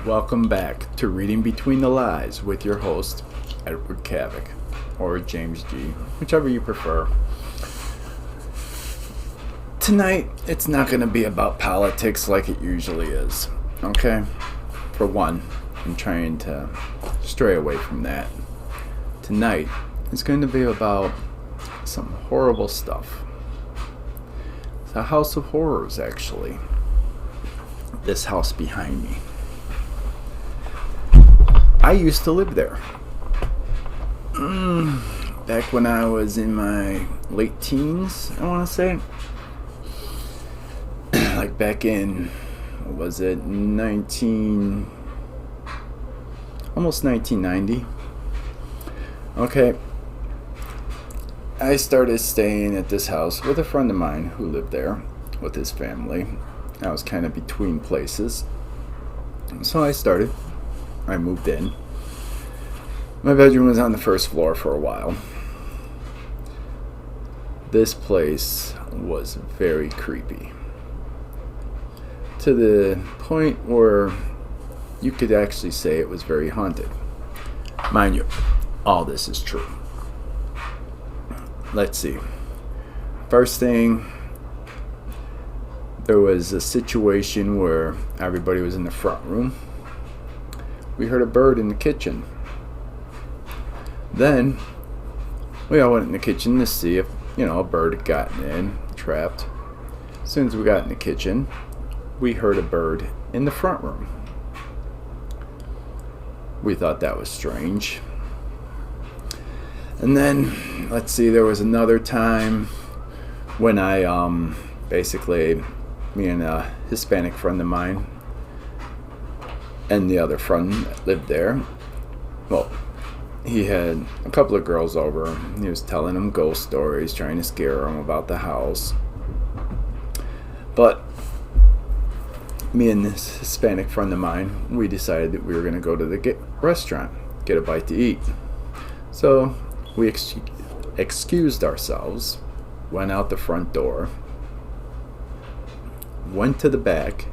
Welcome back to Reading Between the Lies with your host, Edward Kavik, or James G, whichever you prefer. Tonight, it's not going to be about politics like it usually is, okay? For one, I'm trying to stray away from that. Tonight, it's going to be about some horrible stuff. It's a house of horrors, actually. This house behind me. I used to live there. Back when I was in my late teens, I want to say. Like back in, what was it, almost 1990. Okay. I started staying at this house with a friend of mine who lived there with his family. I was kind of between places. So I moved in. My bedroom was on the first floor for a while. This place was very creepy. To the point where you could actually say it was very haunted. Mind you, all this is true. Let's see. First thing, there was a situation where everybody was in the front room. We heard a bird in the kitchen. Then, we all went in the kitchen to see if, a bird had gotten in, trapped. As soon as we got in the kitchen, we heard a bird in the front room. We thought that was strange. And then, let's see, there was another time when basically, me and a Hispanic friend of mine and the other friend that lived there, well, he had a couple of girls over. He was telling them ghost stories, trying to scare them about the house. But me and this Hispanic friend of mine, we decided that we were going to go to the restaurant, get a bite to eat. So we excused ourselves, went out the front door, went to the back,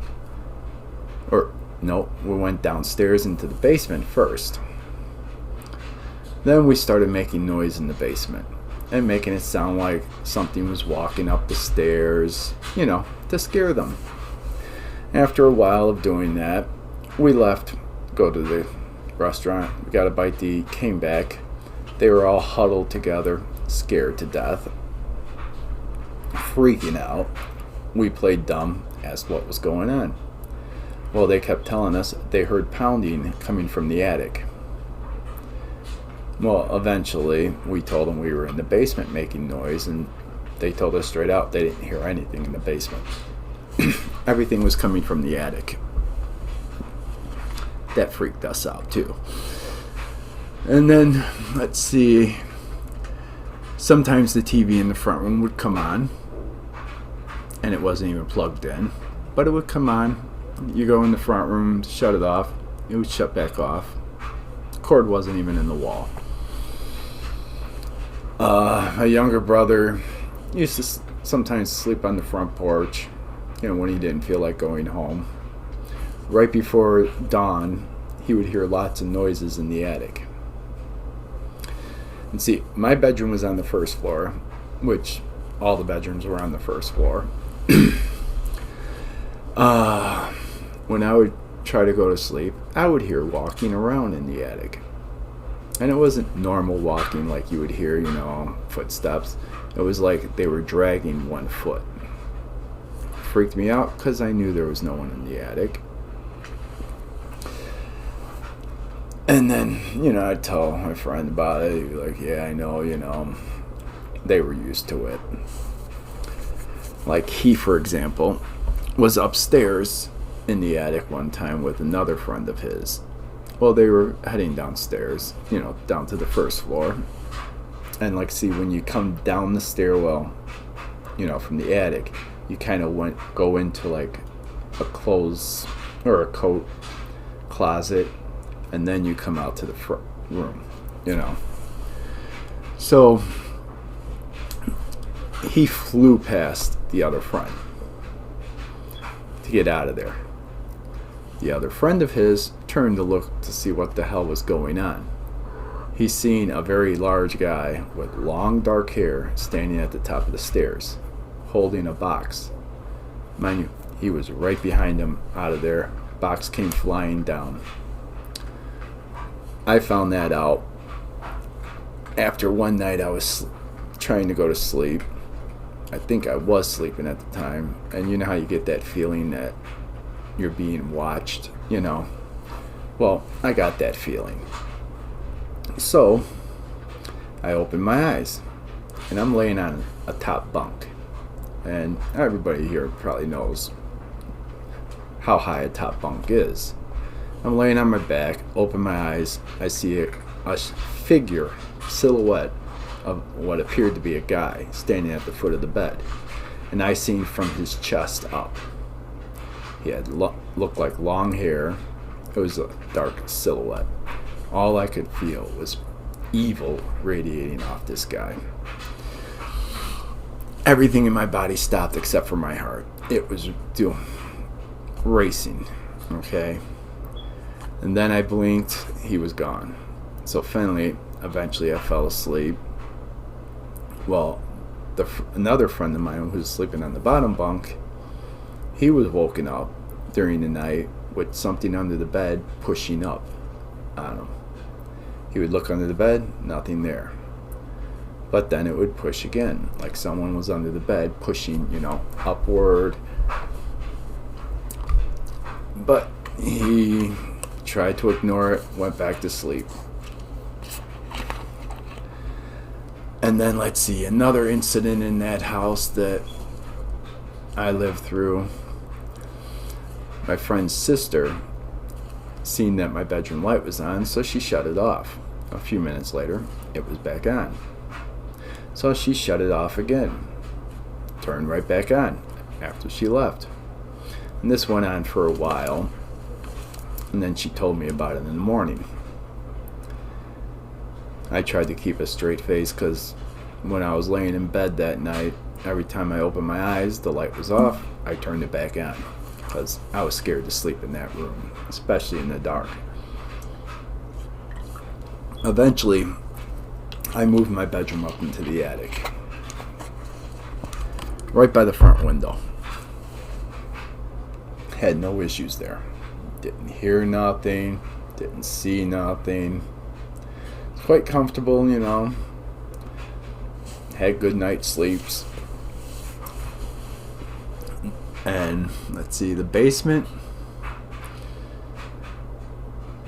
we went downstairs into the basement first. Then we started making noise in the basement and making it sound like something was walking up the stairs, to scare them. After a while of doing that, we left, go to the restaurant, we got a bite to eat, came back. They were all huddled together, scared to death, freaking out. We played dumb, asked what was going on. Well, they kept telling us they heard pounding coming from the attic. Well, eventually, we told them we were in the basement making noise, and they told us straight out they didn't hear anything in the basement. Everything was coming from the attic. That freaked us out, too. And then, let's see, sometimes the TV in the front room would come on, and it wasn't even plugged in, but it would come on. You go in the front room, shut it off, it would shut back off. The cord wasn't even in the wall. My younger brother used to sometimes sleep on the front porch, when he didn't feel like going home. Right before dawn, he would hear lots of noises in the attic. And see, my bedroom was on the first floor, which all the bedrooms were on the first floor. When I would try to go to sleep, I would hear walking around in the attic. And it wasn't normal walking like you would hear, footsteps. It was like they were dragging one foot. Freaked me out because I knew there was no one in the attic. And then, I'd tell my friend about it. He'd be like, yeah, I know, they were used to it. Like he, for example, was upstairs in the attic one time with another friend of his. Well, they were heading downstairs, down to the first floor. And see, when you come down the stairwell, from the attic, you kind of go into like a clothes or a coat closet, and then you come out to the front room, So he flew past the other friend to get out of there. The other friend of his turned to look to see what the hell was going on. He seen a very large guy with long dark hair standing at the top of the stairs, holding a box. Mind you, he was right behind him out of there. Box came flying down. I found that out after one night I was trying to go to sleep. I think I was sleeping at the time. And you know how you get that feeling that you're being watched, you know? Well, I got that feeling. So, I opened my eyes. And I'm laying on a top bunk. And everybody here probably knows how high a top bunk is. I'm laying on my back, open my eyes. I see a figure, silhouette of what appeared to be a guy standing at the foot of the bed. And I seen from his chest up. He had looked like long hair. It was a dark silhouette. All I could feel was evil radiating off this guy. Everything in my body stopped except for my heart. It was racing, okay? And then I blinked, he was gone. So eventually I fell asleep. Well, another friend of mine who was sleeping on the bottom bunk, he was woken up during the night with something under the bed pushing up on him. He would look under the bed, nothing there. But then it would push again, like someone was under the bed pushing, upward. But he tried to ignore it, went back to sleep. And then let's see, another incident in that house that I lived through. My friend's sister seen that my bedroom light was on, so she shut it off. A few minutes later, it was back on. So she shut it off again. Turned right back on after she left. And this went on for a while. And then she told me about it in the morning. I tried to keep a straight face because when I was laying in bed that night, every time I opened my eyes, the light was off. I turned it back on because I was scared to sleep in that room, especially in the dark. Eventually, I moved my bedroom up into the attic, right by the front window. Had no issues there. Didn't hear nothing, didn't see nothing. Quite comfortable, Had good night sleeps. And let's see, the basement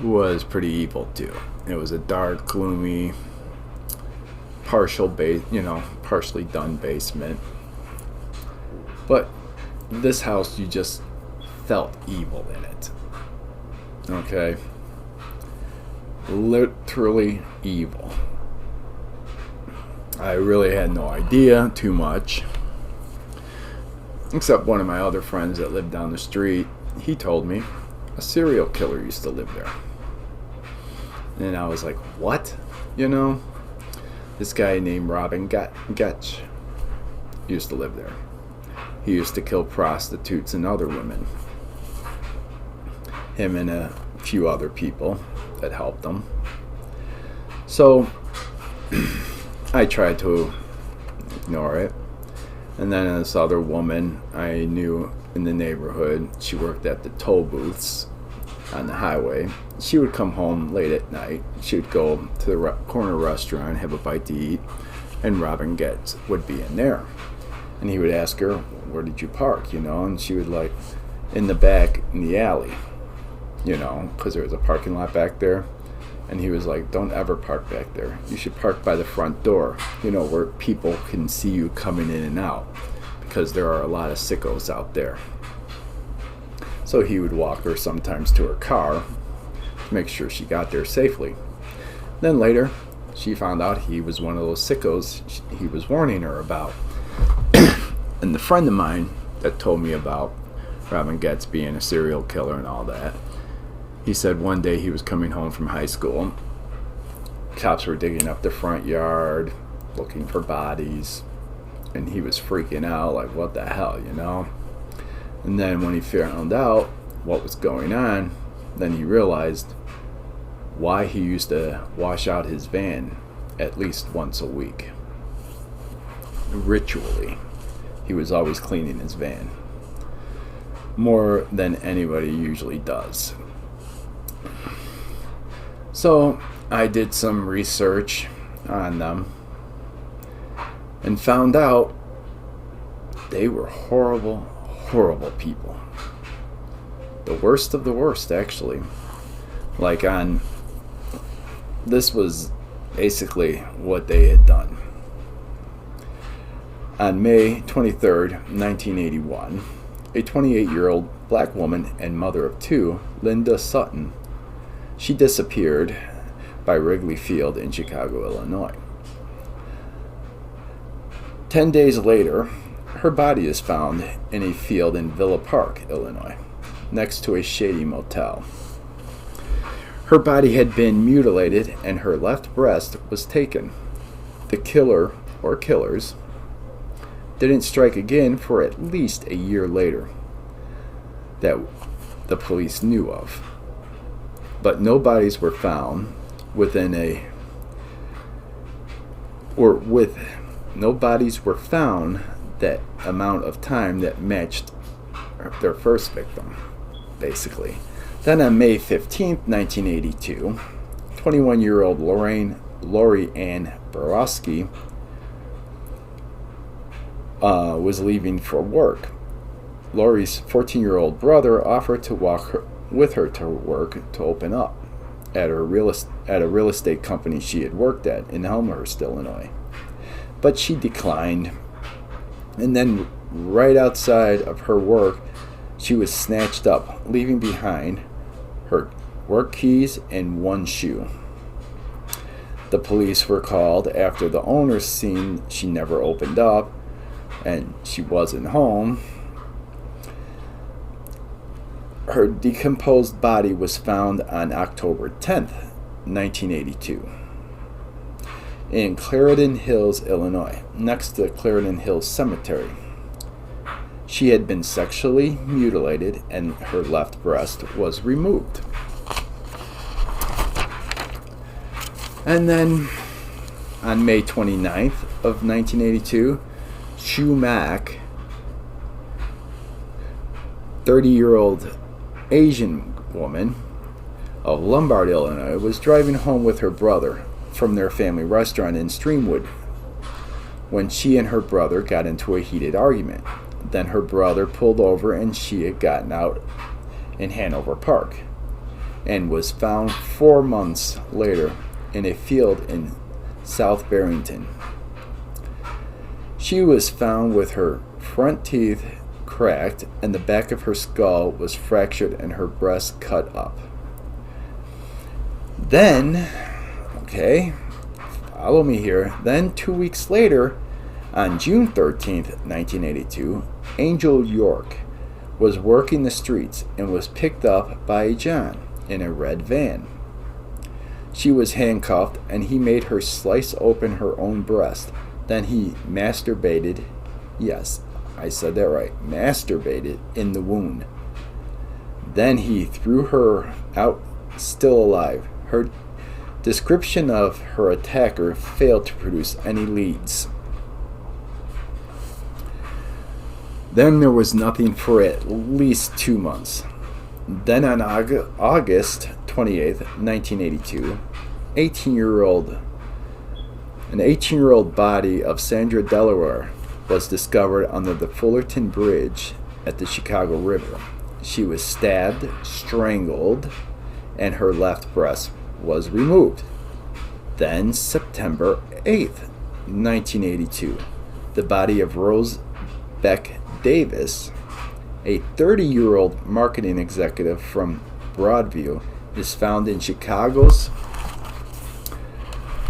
was pretty evil too. It was a dark, gloomy, partially done basement. But this house, you just felt evil in it. Okay? Literally evil. I really had no idea too much. Except one of my other friends that lived down the street, he told me a serial killer used to live there. And I was like, what? This guy named Robin Getch used to live there. He used to kill prostitutes and other women. Him and a few other people that helped him. So I tried to ignore it. And then this other woman I knew in the neighborhood, she worked at the toll booths on the highway. She would come home late at night. She would go to the corner restaurant, have a bite to eat, and Robin Getz would be in there. And he would ask her, where did you park, And she would in the back, in the alley, because there was a parking lot back there. And he was like, don't ever park back there. You should park by the front door, where people can see you coming in and out, because there are a lot of sickos out there. So he would walk her sometimes to her car to make sure she got there safely. Then later, she found out he was one of those sickos he was warning her about. And the friend of mine that told me about Robin Getz being a serial killer and all that, he said one day he was coming home from high school. Cops were digging up the front yard, looking for bodies, and he was freaking out, like, what the hell, And then when he found out what was going on, Then he realized why he used to wash out his van at least once a week. Ritually, he was always cleaning his van. More than anybody usually does. So I did some research on them and found out they were horrible, horrible people. The worst of the worst, actually. This was basically what they had done. On May 23rd, 1981, a 28-year-old black woman and mother of two, Linda Sutton, she disappeared by Wrigley Field in Chicago, Illinois. 10 days later, her body is found in a field in Villa Park, Illinois, next to a shady motel. Her body had been mutilated and her left breast was taken. The killer, or killers, didn't strike again for at least a year later that the police knew of. But no bodies were found no bodies were found that amount of time that matched their first victim, basically. Then on May 15th, 1982, 21-year-old Laurie Ann Brosky was leaving for work. Laurie's 14-year-old brother offered to walk with her to work to open up at a real estate company she had worked at in Elmhurst, Illinois. But she declined. And then right outside of her work, she was snatched up, leaving behind her work keys and one shoe. The police were called after the owner seen she never opened up and she wasn't home. Her decomposed body was found on October 10th, 1982, in Clarendon Hills, Illinois, next to Clarendon Hills Cemetery. She had been sexually mutilated and her left breast was removed. And then on May 29th of 1982, Sue Mack, 30-year-old Asian woman of Lombard, Illinois, was driving home with her brother from their family restaurant in Streamwood when she and her brother got into a heated argument. Then her brother pulled over and she had gotten out in Hanover Park and was found 4 months later in a field in South Barrington. She was found with her front teeth cracked and the back of her skull was fractured and her breast cut up. Then, follow me here. Then 2 weeks later, on June 13th, 1982, Angel York was working the streets and was picked up by John in a red van. She was handcuffed and he made her slice open her own breast. Then he masturbated, yes, I said that right, masturbated in the wound. Then he threw her out still alive. Her description of her attacker failed to produce any leads. Then there was nothing for at least 2 months. Then on August 28th, 1982, an 18-year-old body of Sandra Delaware was discovered under the Fullerton Bridge at the Chicago River. She was stabbed, strangled, and her left breast was removed. Then September 8th, 1982, the body of Rose Beck Davis, a 30-year-old marketing executive from Broadview, is found in Chicago's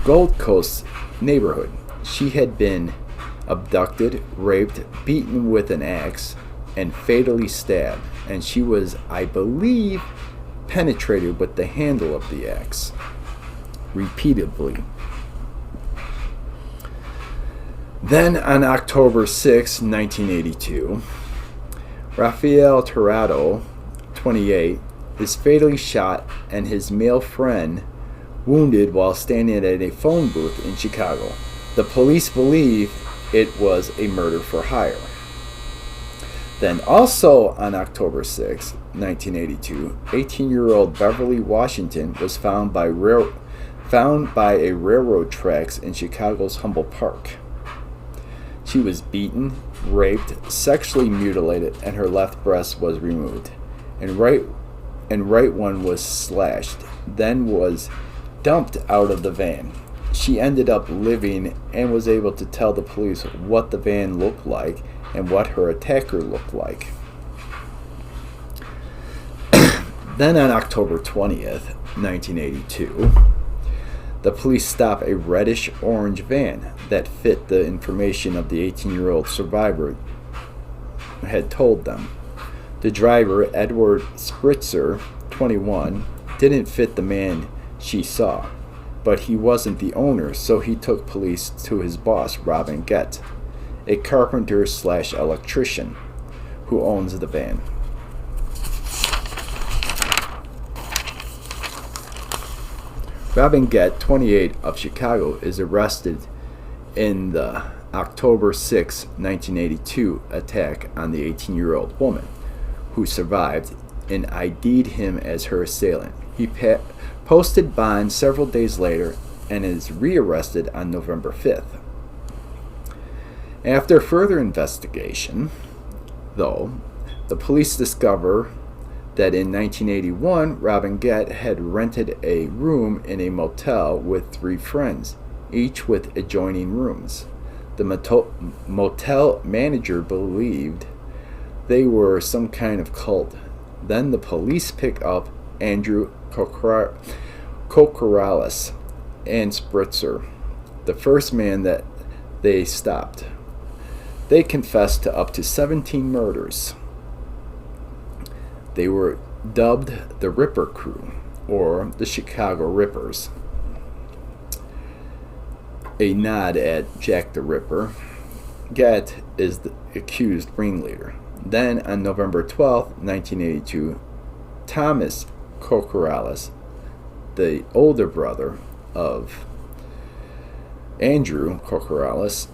Gold Coast neighborhood. She had been abducted, raped, beaten with an axe, and fatally stabbed, and she was, I believe, penetrated with the handle of the axe repeatedly. Then on October 6, 1982, Rafael Tirado, 28, is fatally shot and his male friend wounded while standing at a phone booth in Chicago. The police believe it was a murder for hire. Then also on October 6, 1982, 18-year-old Beverly Washington was found by a railroad tracks in Chicago's Humboldt Park. She was beaten, raped, sexually mutilated, and her left breast was removed, and right one was slashed, then was dumped out of the van. She ended up living and was able to tell the police what the van looked like and what her attacker looked like. Then on October 20th, 1982, the police stopped a reddish-orange van that fit the information of the 18-year-old survivor had told them. The driver, Edward Spritzer, 21, didn't fit the man she saw, but he wasn't the owner, so he took police to his boss, Robin Gett, a carpenter/electrician who owns the van. Robin Gett, 28, of Chicago, is arrested in the October 6, 1982 attack on the 18-year-old woman who survived and ID'd him as her assailant. He posted bond several days later and is rearrested on November 5th. After further investigation, though, the police discover that in 1981, Robin Gett had rented a room in a motel with 3 friends, each with adjoining rooms. The motel manager believed they were some kind of cult. Then the police pick up Andrew Kokoralis and Spritzer, the first man that they stopped. They confessed to up to 17 murders. They were dubbed the Ripper Crew, or the Chicago Rippers, a nod at Jack the Ripper. Gett is the accused ringleader. Then on November 12, 1982, Thomas Kokoralis, the older brother of Andrew Kokoralis,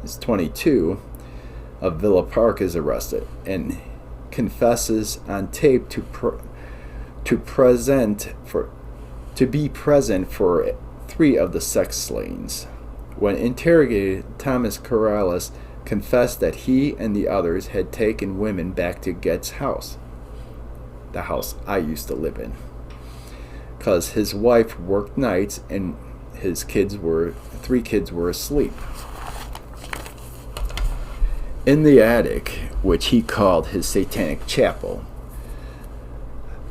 is 22, of Villa Park, is arrested and confesses on tape to be present for 3 of the sex slayings. When interrogated, Thomas Kokoralis confessed that he and the others had taken women back to Gett's house, the house I used to live in, because his wife worked nights and his 3 kids were asleep. In the attic, which he called his satanic chapel,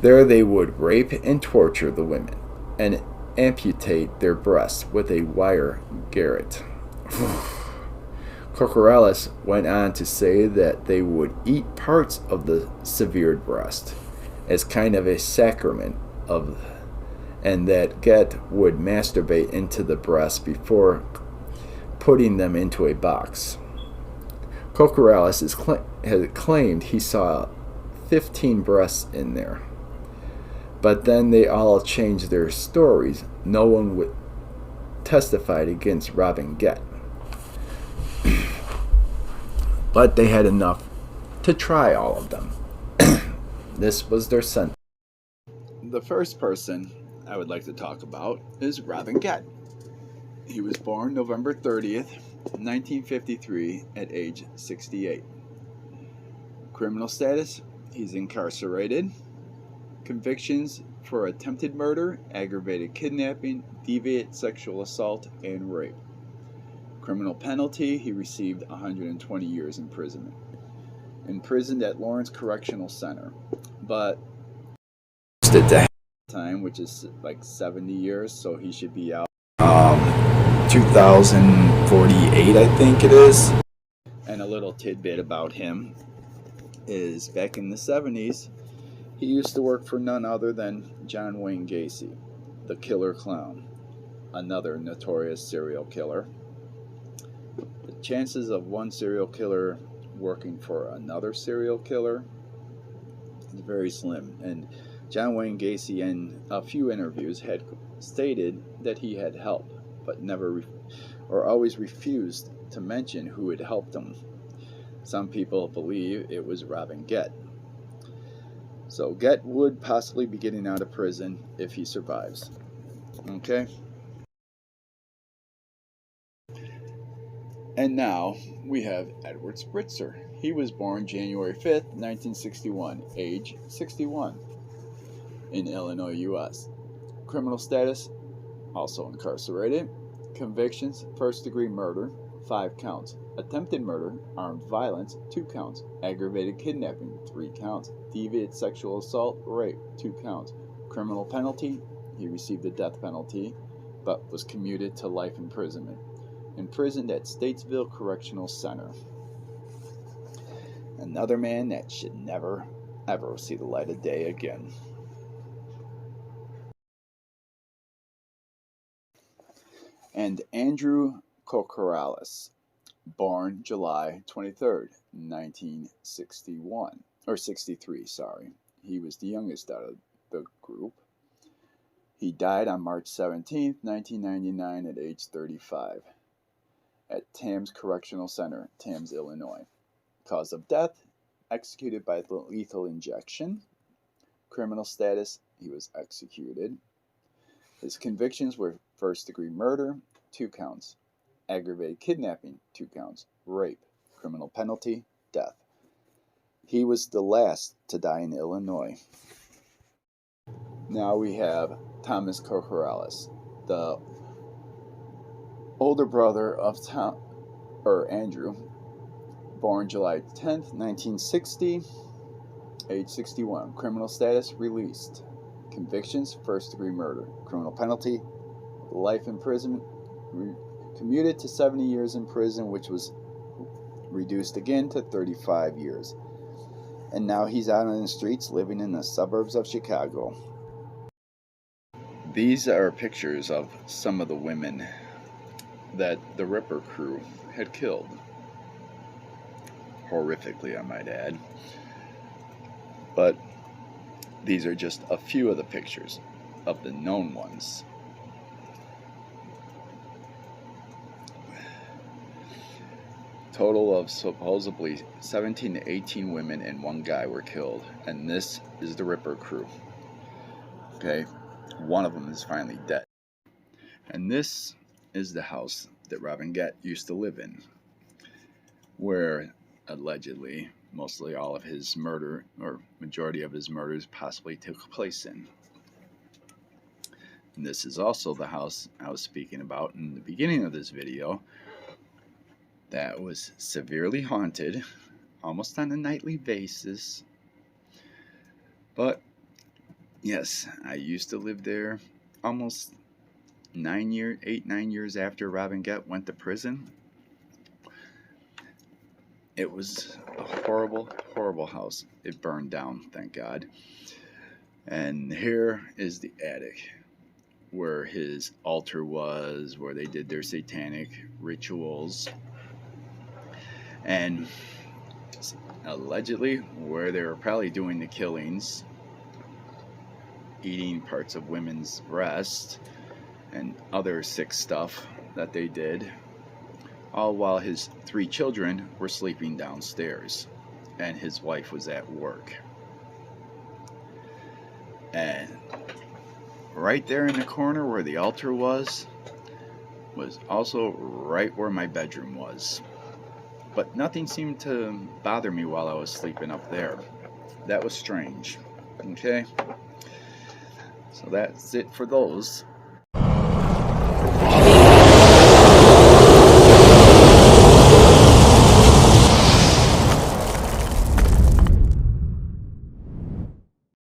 there they would rape and torture the women and amputate their breasts with a wire garrote. Kokoralis went on to say that they would eat parts of the severed breast as kind of a sacrament and that Gett would masturbate into the breast before putting them into a box. Kokoralis had claimed he saw 15 breasts in there. But then they all changed their stories. No one would testify against Robin Gett. But they had enough to try all of them. This was their sentence. The first person I would like to talk about is Robin Gett. He was born November 30th, 1953, at age 68. Criminal status: he's incarcerated. Convictions for attempted murder, aggravated kidnapping, deviant sexual assault, and rape. Criminal penalty: he received 120 years imprisonment. Imprisoned at Lawrence Correctional Center, but at time, which is like 70 years, so he should be out 2048, I think it is. And a little tidbit about him is back in the 70s, he used to work for none other than John Wayne Gacy, the Killer Clown, another notorious serial killer. The chances of one serial killer working for another serial killer very slim. And John Wayne Gacy, in a few interviews, had stated that he had help, but never or always refused to mention who had helped him. Some people believe it was Robin Gett. So Gett would possibly be getting out of prison if he survives. Okay? And now we have Edward Spritzer. He was born January 5th, 1961, age 61, in Illinois, U.S. Criminal status, also incarcerated. Convictions, first-degree murder, 5 counts. Attempted murder, armed violence, 2 counts. Aggravated kidnapping, 3 counts. Deviant sexual assault, rape, 2 counts. Criminal penalty, he received the death penalty, but was commuted to life imprisonment. Imprisoned at Statesville Correctional Center. Another man that should never, ever see the light of day again. And Andrew Kokorales, born July 23rd, 1961, or 63, sorry. He was the youngest out of the group. He died on March 17th, 1999 at age 35 at Tams Correctional Center, Tams, Illinois. Cause of death, executed by lethal injection. Criminal status, he was executed. His convictions were first-degree murder, 2 counts. Aggravated kidnapping, 2 counts. Rape. Criminal penalty, death. He was the last to die in Illinois. Now we have Thomas Kokorales, the older brother of Andrew, born July 10th, 1960, age 61. Criminal status, released. Convictions, first-degree murder. Criminal penalty, life imprisonment. Commuted to 70 years in prison, which was reduced again to 35 years. And now he's out on the streets living in the suburbs of Chicago. These are pictures of some of the women that the Ripper crew had killed. Horrifically, I might add. But these are just a few of the pictures of the known ones. Total of supposedly 17 to 18 women and 1 guy were killed. And this is the Ripper crew. Okay, one of them is finally dead. And this is the house that Robin Gett used to live in, where allegedly mostly all of his murder, or majority of his murders, possibly took place in. And this is also the house I was speaking about in the beginning of this video that was severely haunted, almost on a nightly basis. But yes, I used to live there almost 9 years after Robin Gett went to prison. It was a horrible, horrible house. It burned down, thank God. And here is the attic, where his altar was, where they did their satanic rituals, and allegedly where they were probably doing the killings, eating parts of women's breasts and other sick stuff that they did, all while his 3 children were sleeping downstairs and his wife was at work. And right there in the corner where the altar was also right where my bedroom was. But nothing seemed to bother me while I was sleeping up there. That was strange. Okay? So that's it for those.